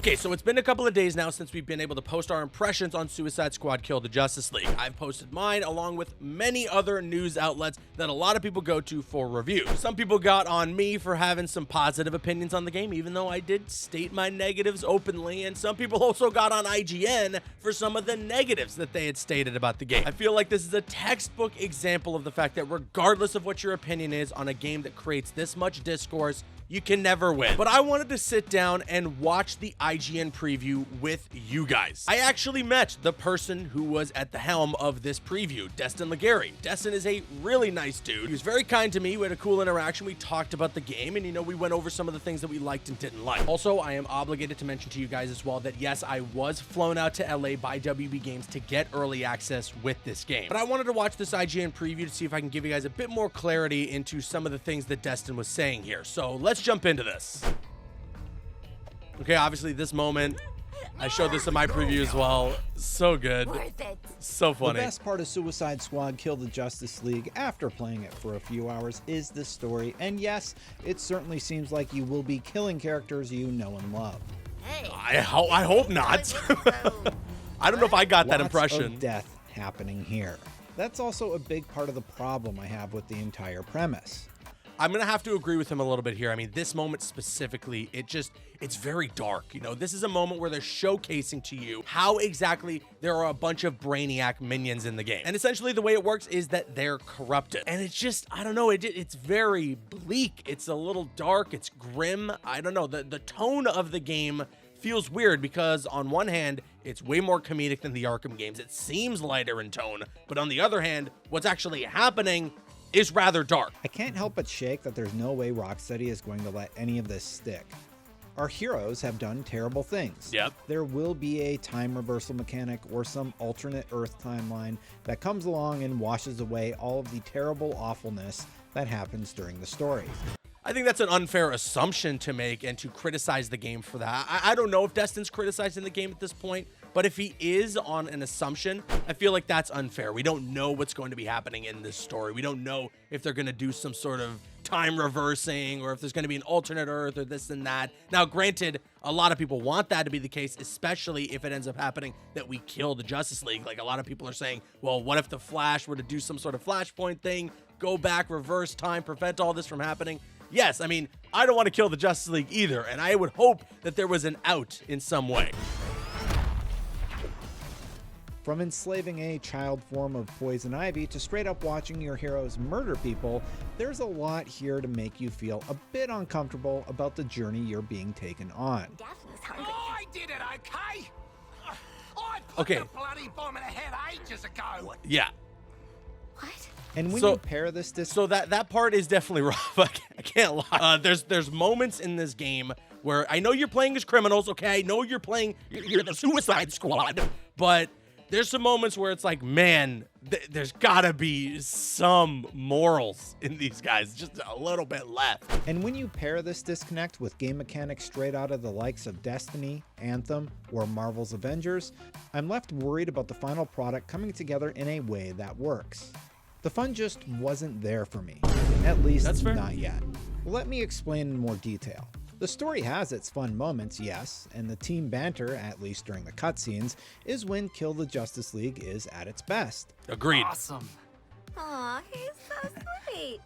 Okay, so it's been a couple of days now since we've been able to post our impressions on Suicide Squad Kill the Justice League. I've posted mine along with many other news outlets that a lot of people go to for review. Some people got on me for having some positive opinions on the game, even though I did state my negatives openly, and some people also got on IGN for some of the negatives that they had stated about the game. I feel like this is a textbook example of the fact that regardless of what your opinion is on a game that creates this much discourse, you can never win. But I wanted to sit down and watch the IGN preview with you guys. I actually met the person who was at the helm of this preview, Destin Legary. Destin is a really nice dude. He was very kind to me. We had a cool interaction. We talked about the game, and we went over some of the things that we liked and didn't like. Also, I am obligated to mention to you guys as well that yes, I was flown out to LA by WB Games to get early access with this game. But I wanted to watch this IGN preview to see if I can give you guys a bit more clarity into some of the things that Destin was saying here. So let's jump into this. Okay, obviously this moment, I showed this in my preview as well. So good. So funny. The best part of Suicide Squad Kill the Justice League after playing it for a few hours is the story. And yes, it certainly seems like you will be killing characters you know and love. I hope not. I don't know if I got that impression. Lots of death happening here. That's also a big part of the problem I have with the entire premise. I'm going to have to agree with him a little bit here. I mean, this moment specifically, it's very dark. This is a moment where they're showcasing to you how exactly there are a bunch of Brainiac minions in the game. And essentially the way it works is that they're corrupted. And it's just, I don't know, it's very bleak. It's a little dark. It's grim. I don't know. The tone of the game feels weird because on one hand, it's way more comedic than the Arkham games. It seems lighter in tone. But on the other hand, what's actually happening is rather dark. I can't help but shake that there's no way Rocksteady is going to let any of this stick. Our heroes have done terrible things. Yep. There will be a time reversal mechanic or some alternate Earth timeline that comes along and washes away all of the terrible awfulness that happens during the story. I think that's an unfair assumption to make and to criticize the game for that. I don't know if Destin's criticizing the game at this point, but if he is on an assumption, I feel like that's unfair. We don't know what's going to be happening in this story. We don't know if they're going to do some sort of time reversing or if there's going to be an alternate Earth or this and that. Now, granted, a lot of people want that to be the case, especially if it ends up happening that we kill the Justice League. Like a lot of people are saying, well, what if the Flash were to do some sort of Flashpoint thing, go back, reverse time, prevent all this from happening? Yes, I mean, I don't want to kill the Justice League either, and I would hope that there was an out in some way. From enslaving a child form of poison ivy to straight up watching your heroes murder people, there's a lot here to make you feel a bit uncomfortable about the journey you're being taken on. Daphne's hungry. I did it, okay? I put the bloody bomb in her head ages ago. Yeah. What? And when you pair this so that part is definitely rough. I can't lie. There's moments in this game where I know you're playing as criminals, okay? I know you're the Suicide Squad, but there's some moments where it's like, man, there's gotta be some morals in these guys, just a little bit left. And when you pair this disconnect with game mechanics straight out of the likes of Destiny, Anthem, or Marvel's Avengers, I'm left worried about the final product coming together in a way that works. The fun just wasn't there for me, at least not yet. Let me explain in more detail. The story has its fun moments, yes, and the team banter, at least during the cutscenes, is when Kill the Justice League is at its best. Agreed. Awesome. Aw, he's so sweet.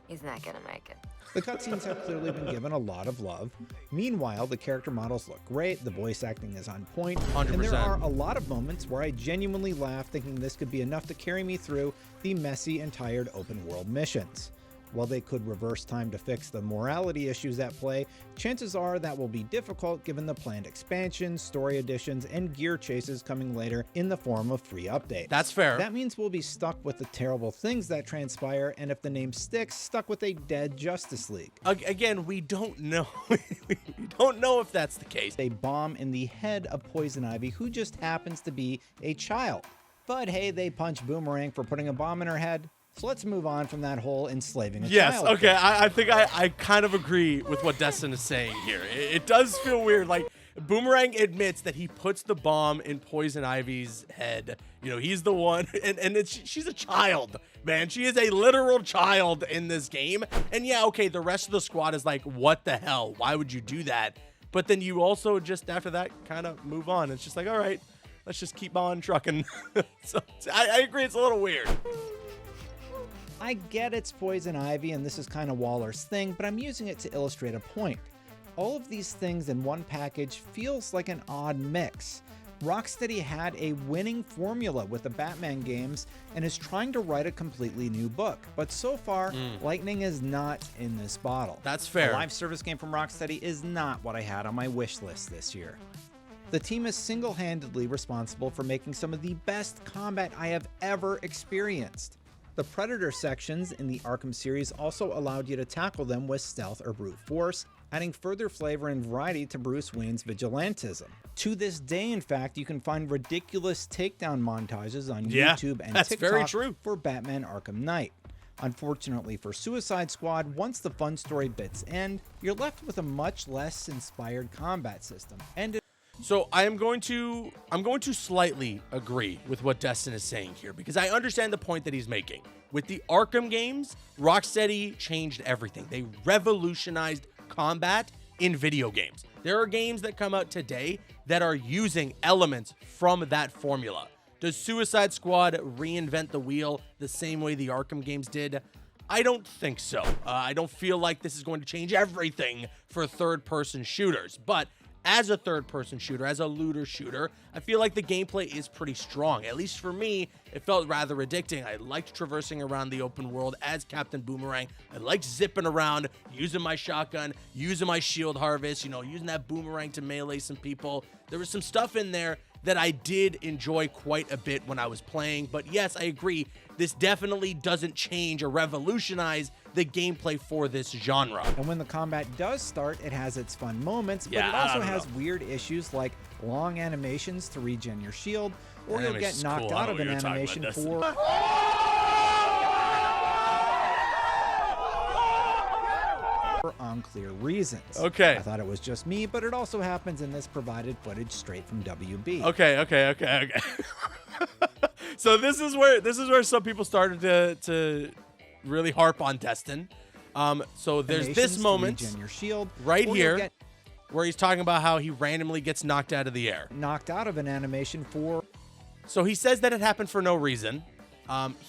He's not gonna make it. The cutscenes have clearly been given a lot of love. Meanwhile, the character models look great, the voice acting is on point, 100%. and there are a lot of moments where I genuinely laugh thinking this could be enough to carry me through the messy and tired open world missions. While they could reverse time to fix the morality issues at play, chances are that will be difficult given the planned expansions, story additions, and gear chases coming later in the form of free updates. That's fair. That means we'll be stuck with the terrible things that transpire, and if the name sticks, stuck with a dead Justice League. Again, we don't know. We don't know if that's the case. A bomb in the head of Poison Ivy, who just happens to be a child. But hey, they punch Boomerang for putting a bomb in her head. So let's move on from that whole enslaving a child. Yes, okay, I think I kind of agree with what Destin is saying here. It does feel weird. Like, Boomerang admits that he puts the bomb in Poison Ivy's head. He's the one, and she's a child, man. She is a literal child in this game. And yeah, okay, the rest of the squad is like, what the hell? Why would you do that? but then you also just after that kind of move on. It's just like, all right, let's just keep on trucking. So I agree, it's a little weird. I get it's poison ivy and this is kind of Waller's thing, but I'm using it to illustrate a point. All of these things in one package feels like an odd mix. Rocksteady had a winning formula with the Batman games and is trying to write a completely new book. But so far, lightning is not in this bottle. That's fair. A live service game from Rocksteady is not what I had on my wish list this year. The team is single-handedly responsible for making some of the best combat I have ever experienced. The Predator sections in the Arkham series also allowed you to tackle them with stealth or brute force, adding further flavor and variety to Bruce Wayne's vigilantism. To this day, in fact, you can find ridiculous takedown montages on YouTube and that's TikTok very true. for Batman Arkham Knight. Unfortunately for Suicide Squad, once the fun story bits end, you're left with a much less inspired combat system. So I'm going to slightly agree with what Destin is saying here, because I understand the point that he's making. With the Arkham games, Rocksteady changed everything. They revolutionized combat in video games. There are games that come out today that are using elements from that formula. Does Suicide Squad reinvent the wheel the same way the Arkham games did? I don't think so. I don't feel like this is going to change everything for third-person shooters, but as a third-person shooter, as a looter shooter, I feel like the gameplay is pretty strong. At least for me, it felt rather addicting. I liked traversing around the open world as Captain Boomerang. I liked zipping around, using my shotgun, using my shield harvest, using that boomerang to melee some people. There was some stuff in there that I did enjoy quite a bit when I was playing. But yes, I agree, this definitely doesn't change or revolutionize the gameplay for this genre. And when the combat does start, it has its fun moments, but Yeah, it I also don't has know. weird issues like long animations to regen your shield, or you'll Animation's get knocked cool. I out know of what an you're talking animation about, for unclear reasons. Okay. I thought it was just me, but it also happens in this provided footage straight from WB. Okay. So this is where some people started to really harp on Destin. So there's Animations this to moment regen your shield, right or you'll here get where he's talking about how he randomly gets knocked out of the air. knocked out of an animation for So he says that it happened for no reason.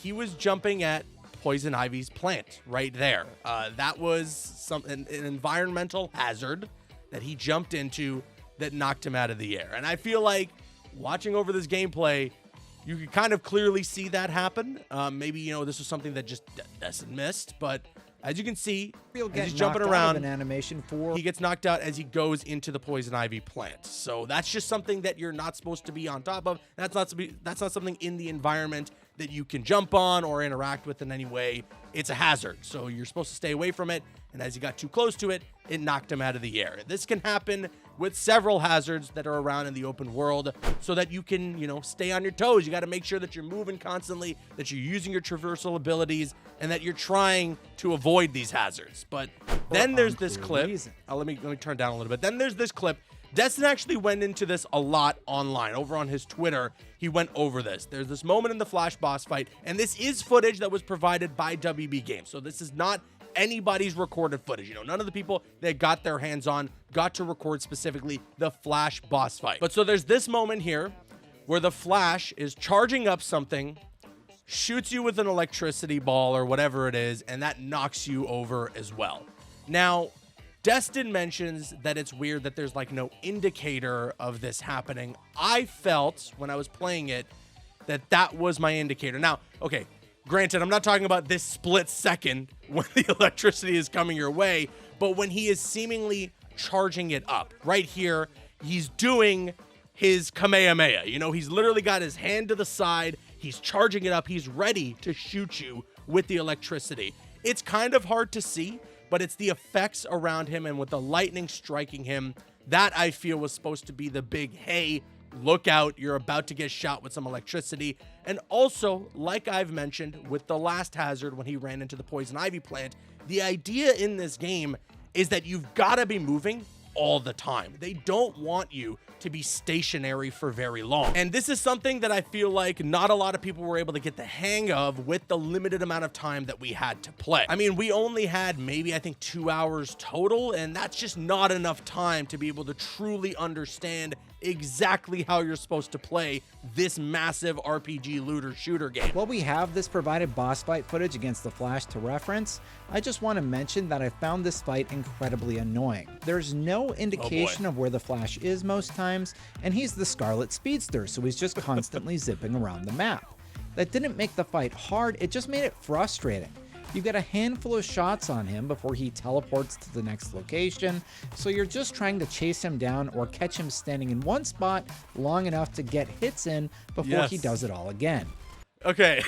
He was jumping at Poison Ivy's plant right there. That was an environmental hazard that he jumped into that knocked him out of the air. And I feel like watching over this gameplay, you could kind of clearly see that happen. Maybe, this was something that just Destin missed, but as you can see, you'll as get he's jumping knocked out around, of an animation for he gets knocked out as he goes into the Poison Ivy plant. So that's just something that you're not supposed to be on top of. That's not something in the environment that you can jump on or interact with in any way. It's a hazard, so you're supposed to stay away from it. And as he got too close to it, it knocked him out of the air. This can happen with several hazards that are around in the open world, so that you can, stay on your toes. You got to make sure that you're moving constantly, that you're using your traversal abilities, and that you're trying to avoid these hazards. But then there's this clip. Let me turn down a little bit. Then there's this clip. Destin actually went into this a lot online. Over on his Twitter, he went over this. There's this moment in the Flash boss fight, and this is footage that was provided by WB Games. So this is not anybody's recorded footage. None of the people that got their hands on got to record specifically the Flash boss fight. But so there's this moment here where the Flash is charging up something, shoots you with an electricity ball or whatever it is, and that knocks you over as well. Now, Destin mentions that it's weird that there's no indicator of this happening. I felt when I was playing it that was my indicator. Now, okay, granted, I'm not talking about this split second when the electricity is coming your way, but when he is seemingly charging it up. Right here, he's doing his Kamehameha. He's literally got his hand to the side. He's charging it up. He's ready to shoot you with the electricity. It's kind of hard to see, but it's the effects around him and with the lightning striking him that I feel was supposed to be the big, hey, look out, you're about to get shot with some electricity. And also, like I've mentioned with the last hazard when he ran into the Poison Ivy plant, the idea in this game is that you've got to be moving all the time. They don't want you to be stationary for very long. And this is something that I feel like not a lot of people were able to get the hang of with the limited amount of time that we had to play. I mean, we only had maybe, I think, 2 hours total, and that's just not enough time to be able to truly understand exactly how you're supposed to play this massive RPG looter shooter game. While we have this provided boss fight footage against the Flash to reference, I just want to mention that I found this fight incredibly annoying. There's no indication of where the Flash is most times, and he's the Scarlet Speedster, so he's just constantly zipping around the map. That didn't make the fight hard, it just made it frustrating. You get a handful of shots on him before he teleports to the next location, so you're just trying to chase him down or catch him standing in one spot long enough to get hits in before he does it all again. Okay,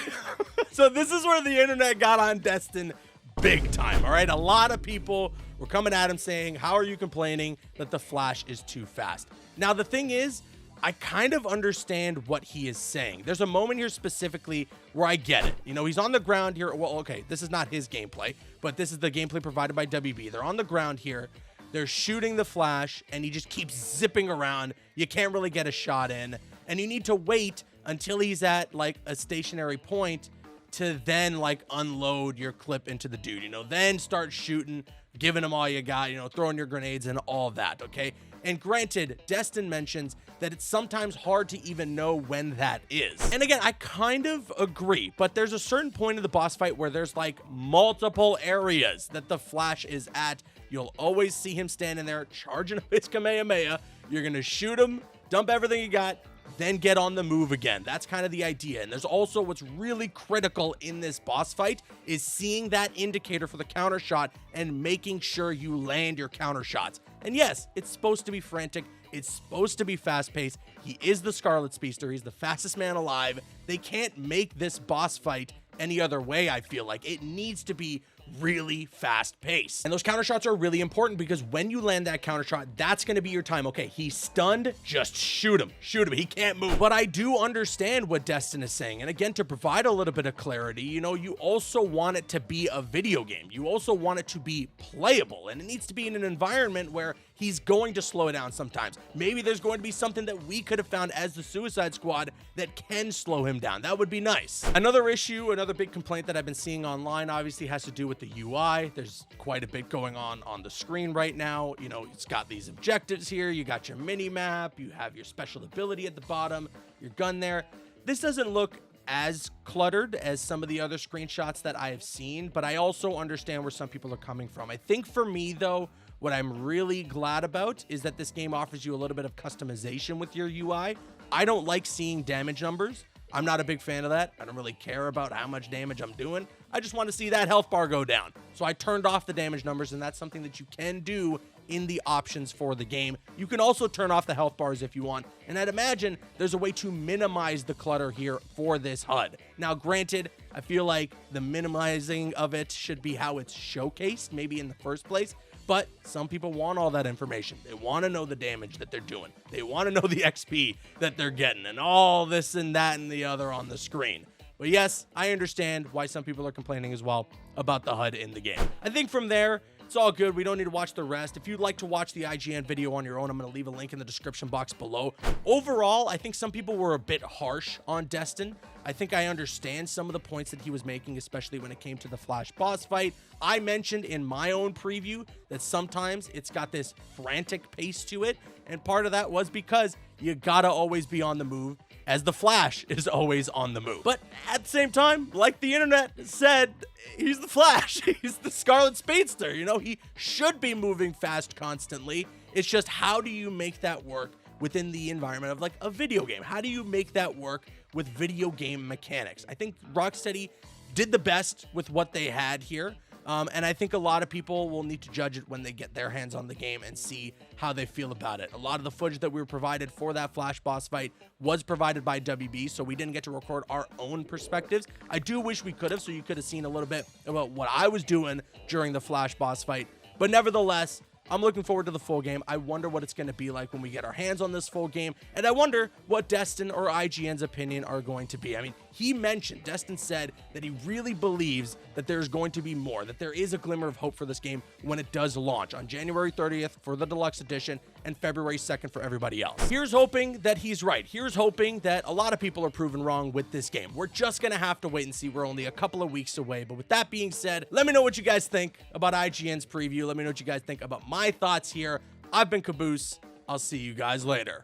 so this is where the internet got on Destin big time, all right? A lot of people were coming at him saying, how are you complaining that the Flash is too fast? Now, the thing is, I kind of understand what he is saying. There's a moment here specifically where I get it. You know, he's on the ground here. Well, okay, this is not his gameplay, but this is the gameplay provided by WB. They're on the ground here. They're shooting the Flash, and he just keeps zipping around. You can't really get a shot in, and you need to wait until he's at, like, a stationary point to then, like, unload your clip into the dude, you know, then start shooting, giving him all you got, you know, throwing your grenades and all that, okay? And granted, Destin mentions that it's sometimes hard to even know when that is. And again, I kind of agree, but there's a certain point of the boss fight where there's like multiple areas that the Flash is at. You'll always see him standing there charging up his Kamehameha. You're gonna shoot him, dump everything you got, then get on the move again. That's kind of the idea. And there's also what's really critical in this boss fight is seeing that indicator for the counter shot and making sure you land your counter shots. And yes, it's supposed to be frantic. It's supposed to be fast-paced. He is the Scarlet Speedster. He's the fastest man alive. They can't make this boss fight any other way, I feel like. It needs to be really fast-paced. And those counter shots are really important because when you land that counter shot, that's going to be your time. Okay, he's stunned, just shoot him. Shoot him. He can't move. But I do understand what Destin is saying. And again, to provide a little bit of clarity, you know, you also want it to be a video game. You also want it to be playable. And it needs to be in an environment where he's going to slow down sometimes. Maybe there's going to be something that we could have found as the Suicide Squad that can slow him down. That would be nice. Another issue, another big complaint that I've been seeing online obviously has to do with the UI. There's quite a bit going on the screen right now. You know, it's got these objectives here. You got your mini map. You have your special ability at the bottom, your gun there. This doesn't look as cluttered as some of the other screenshots that I have seen, but I also understand where some people are coming from. I think for me, though, what I'm really glad about is that this game offers you a little bit of customization with your UI. I don't like seeing damage numbers. I'm not a big fan of that. I don't really care about how much damage I'm doing. I just want to see that health bar go down. So I turned off the damage numbers, and that's something that you can do in the options for the game. You can also turn off the health bars if you want, and I'd imagine there's a way to minimize the clutter here for this HUD. Now, granted, I feel like the minimizing of it should be how it's showcased, maybe in the first place, but some people want all that information. They want to know the damage that they're doing. They want to know the XP that they're getting and all this and that and the other on the screen. But yes, I understand why some people are complaining as well about the HUD in the game. I think from there, it's all good. We don't need to watch the rest. If you'd like to watch the IGN video on your own, I'm going to leave a link in the description box below. Overall, I think some people were a bit harsh on Destin. I think I understand some of the points that he was making, especially when it came to the Flash boss fight. I mentioned in my own preview that sometimes it's got this frantic pace to it, and part of that was because you gotta always be on the move, as the Flash is always on the move. But at the same time, like the internet said, he's the Flash. He's the Scarlet Speedster. You know, he should be moving fast constantly. It's just, how do you make that work within the environment of like a video game? How do you make that work with video game mechanics? I think Rocksteady did the best with what they had here. And I think a lot of people will need to judge it when they get their hands on the game and see how they feel about it. A lot of the footage that we were provided for that Flash boss fight was provided by WB, so we didn't get to record our own perspectives. I do wish we could have, so you could have seen a little bit about what I was doing during the Flash boss fight. But nevertheless, I'm looking forward to the full game. I wonder what it's going to be like when we get our hands on this full game. And I wonder what Destin or IGN's opinion are going to be. I mean, he mentioned, Destin said that he really believes that there's going to be more, that there is a glimmer of hope for this game when it does launch on January 30th for the deluxe edition and February 2nd for everybody else. Here's hoping that he's right. Here's hoping that a lot of people are proven wrong with this game. We're just gonna have to wait and see. We're only a couple of weeks away. But with that being said, let me know what you guys think about IGN's preview. Let me know what you guys think about my thoughts here. I've been Caboose. I'll see you guys later.